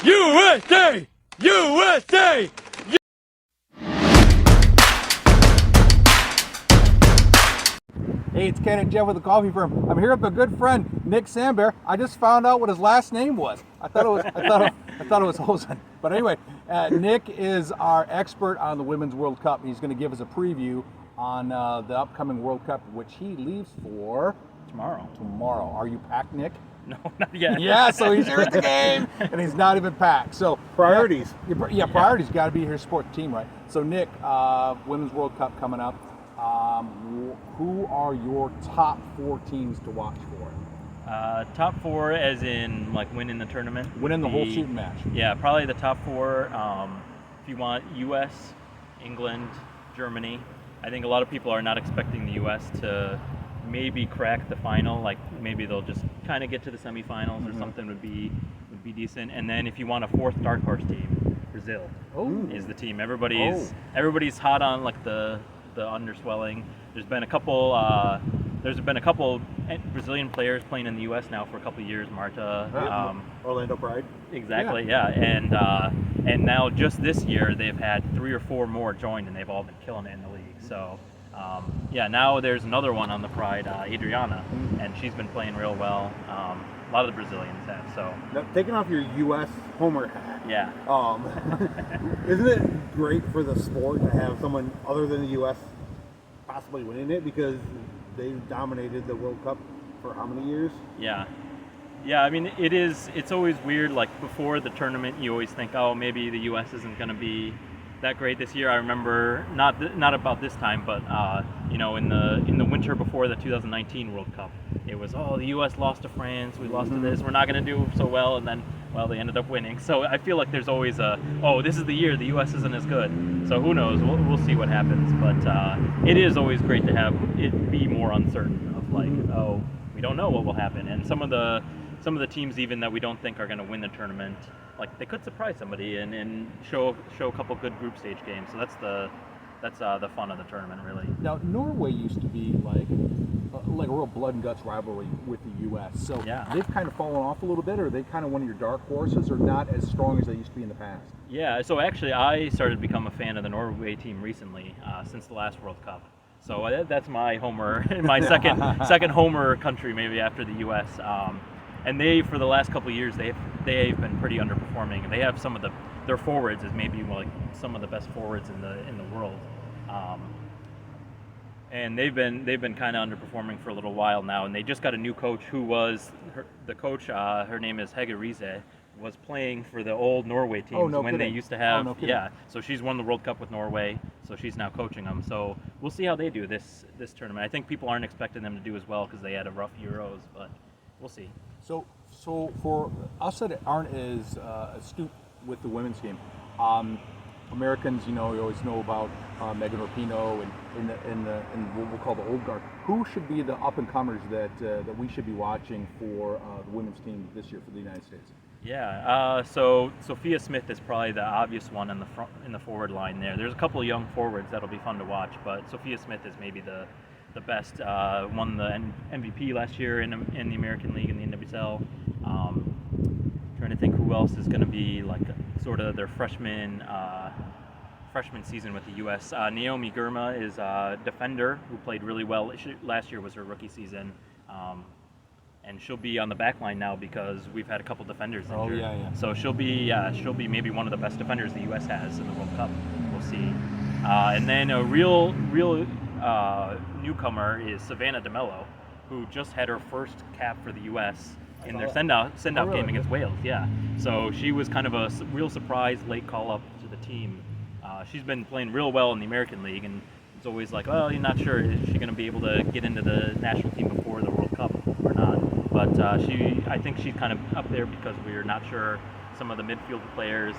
USA! USA! Hey, it's Ken and Jeff with the Coffee Firm. I'm here with my good friend Nick Sambaer. I just found out what his last name was. I thought it was Hosen. But anyway, Nick is our expert on the Women's World Cup. He's going to give us a preview on the upcoming World Cup, which he leaves for tomorrow. Are you packed, Nick? No, not yet. Yeah, so he's here at the game, and he's not even packed. So priorities. Yeah, priorities. Got to be here to support the team, right? So Nick, Women's World Cup coming up. Who are your top 4 teams to watch for? Top 4 as in like winning the tournament? Winning the whole shooting match. Yeah, probably the top 4. If you want US, England, Germany. I think a lot of people are not expecting the US to maybe crack the final. Like maybe they'll just kind of get to the semifinals or something would be decent. And then if you want a 4th dark horse team, Brazil is the team. Everybody's hot on like the underswelling. There's been a couple Brazilian players playing in the U.S. now for a couple of years. Marta, Orlando Pride. Exactly, yeah. And now just this year they've had 3 or 4 more join, and they've all been killing it in the league. So now there's another one on the Pride, Adriana, and she's been playing real well. A lot of the Brazilians have. So now, taking off your U.S. homer hat. Yeah. Isn't it great for the sport to have someone other than the U.S. possibly winning it, because they've dominated the World Cup for how many years? Yeah. Yeah, I mean, it's always weird. Like before the tournament, you always think, oh, maybe the U.S. isn't going to be that great this year. I remember not about this time, but in the winter before the 2019 World Cup, it was, oh, the U.S. lost to France, we lost to this, we're not going to do so well, and then, well, they ended up winning. So I feel like there's always this is the year the U.S. isn't as good. So who knows? We'll see what happens. But it is always great to have it be more uncertain of like, oh, we don't know what will happen. And some of the teams even that we don't think are going to win the tournament, like they could surprise somebody and show a couple good group stage games. So that's the fun of the tournament, really. Now Norway used to be like a real blood and guts rivalry with the U.S. So yeah. They've kind of fallen off a little bit, or are they kind of one of your dark horses, or not as strong as they used to be in the past? Yeah. So actually, I started to become a fan of the Norway team recently, since the last World Cup. So that's my homer, my second homer country, maybe after the U.S. And they, for the last couple of years, they've been pretty underperforming. They have some of their forwards is maybe like some of the best forwards in the world, and they've been kind of underperforming for a little while now. And they just got a new coach who was the coach. Her name is Hege Riise, was playing for the old Norway teams when they used to have So she's won the World Cup with Norway, so she's now coaching them. So we'll see how they do this tournament. I think people aren't expecting them to do as well because they had a rough Euros, but we'll see. So for us that aren't as astute with the women's game, Americans, you always know about Megan Rapinoe and what we'll call the old guard. Who should be the up and comers that we should be watching for the women's team this year for the United States? Yeah. So Sophia Smith is probably the obvious one in the forward line there. There's a couple of young forwards that'll be fun to watch, but Sophia Smith is maybe the best. Won the MVP last year in the American League in the NWSL. Trying to think who else is going to be like sort of their freshman season with the U.S. Naomi Girma is a defender who played really well. Last year was her rookie season, and she'll be on the back line now because we've had a couple defenders injured. Oh yeah. So she'll be maybe one of the best defenders the U.S. has in the World Cup. We'll see. And then a real newcomer is Savannah DeMello, who just had her first cap for the U.S. in their send-out game against Wales. Yeah, so she was kind of a real surprise late call-up to the team. She's been playing real well in the American League, and it's always like, well, you're not sure, is she going to be able to get into the national team before the World Cup or not? But I think she's kind of up there because we're not sure some of the midfield players.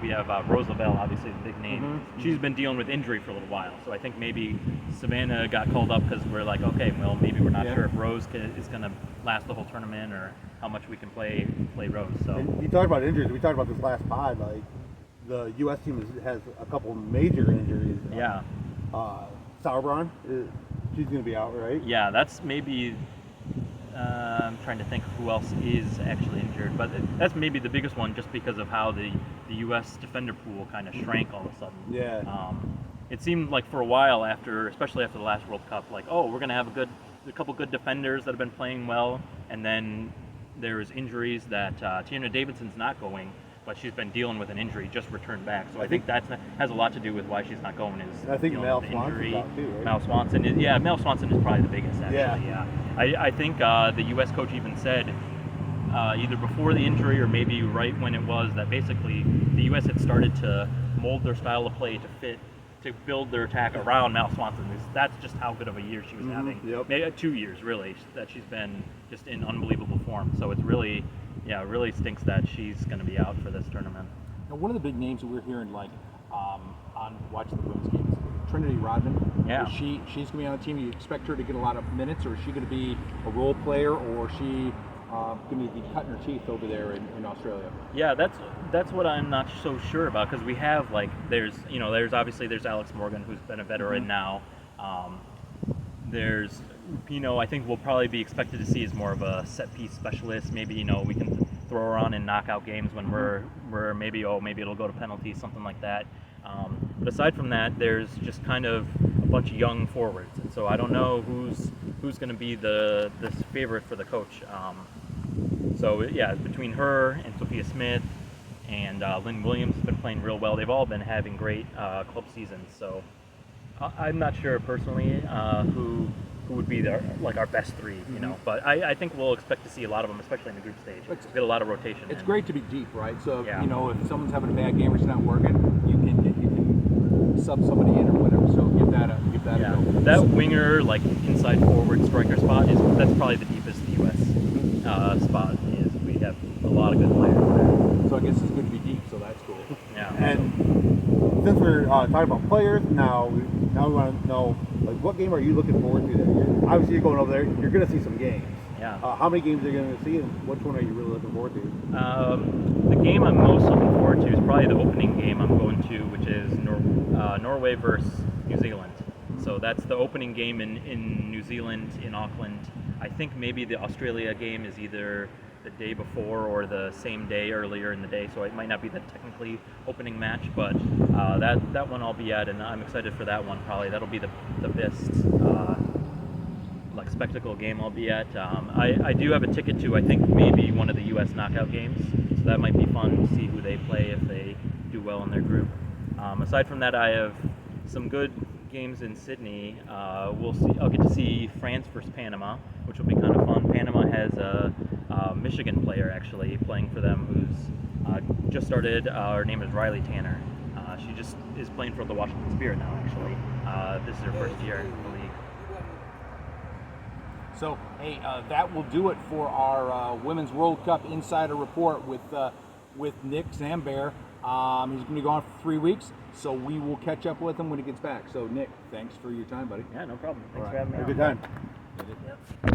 We have Rose Lavelle, obviously the big name. Mm-hmm. She's been dealing with injury for a little while, so I think maybe Savannah got called up because we're like, okay, well, maybe we're not sure if Rose is going to last the whole tournament or how much we can play Rose. So and you talked about injuries. We talked about this last pod. Like the U.S. team has a couple major injuries. Yeah. Sauerbrunn, she's going to be out, right? Yeah, that's maybe I'm trying to think who else is actually injured, but that's maybe the biggest one, just because of how the U.S. defender pool kind of shrank all of a sudden. Yeah. It seemed like for a while especially after the last World Cup, like, oh, we're gonna have a couple good defenders that have been playing well, and then there's injuries that Tiana Davidson's not going, but she's been dealing with an injury, just returned back. So I think that has a lot to do with why she's not going. Is I think Mel the Swanson's injury. out too, right? Mel Swanson is probably the biggest, actually. Yeah. I think the U.S. coach even said either before the injury or maybe right when it was, that basically the U.S. had started to mold their style of play to build their attack around Mal Swanson. That's just how good of a year she was having. Yep. Maybe 2 years, really, that she's been just in unbelievable form. So it's really, it really stinks that she's going to be out for this tournament. Now, one of the big names that we're hearing, like on watching the women's games, Trinity Rodman. Yeah. She's going to be on the team. You expect her to get a lot of minutes, or is she going to be a role player, or is she going to be cutting her teeth over there in Australia? Yeah, that's what I'm not so sure about, because we have, like, there's Alex Morgan, who's been a veteran now. There's, I think we'll probably be expected to see as more of a set piece specialist. Maybe, we can throw her on in knockout games when we're maybe it'll go to penalties, something like that. But aside from that, there's just kind of a bunch of young forwards, and so I don't know who's going to be the favorite for the coach. So yeah, between her and Sophia Smith and Lynn Williams has been playing real well. They've all been having great club seasons. So I'm not sure personally who would be our best three, But I think we'll expect to see a lot of them, especially in the group stage. Get a lot of rotation. It's great to be deep, right? So Yeah. If someone's having a bad game or it's not working, you can sub somebody in or whatever. So give that a go. That winger, like inside forward striker spot, that's probably the deepest the U.S. Spot is. We have a lot of good players there. So I guess it's good to be deep. So that's cool. Yeah. And since we're talking about players now we want to know, like, what game are you looking forward to? Obviously, you're going over there. You're going to see some games. Yeah. How many games are you going to see, and which one are you really looking forward to? The game I'm most looking forward to is probably the opening game I'm going to, which is Norway versus New Zealand. So that's the opening game in New Zealand, in Auckland. I think maybe the Australia game is either the day before or the same day, earlier in the day, so it might not be the technically opening match, but that one I'll be at, and I'm excited for that one. Probably that'll be the best spectacle game I'll be at. I do have a ticket to, I think, maybe one of the U.S. knockout games, so that might be fun to see who they play if they do well in their group. Aside from that, I have some good games in Sydney. We'll see. I'll get to see France versus Panama, which will be kind of fun. Panama has a Michigan player actually playing for them who's just started. Her name is Riley Tanner. She just is playing for the Washington Spirit now, actually. This is her first year in the league. So, hey, that will do it for our Women's World Cup Insider Report with Nick Sambaer. He's going to be gone for 3 weeks, so we will catch up with him when he gets back. So, Nick, thanks for your time, buddy. Yeah, no problem. Thanks All for right. having me Have a on. good time.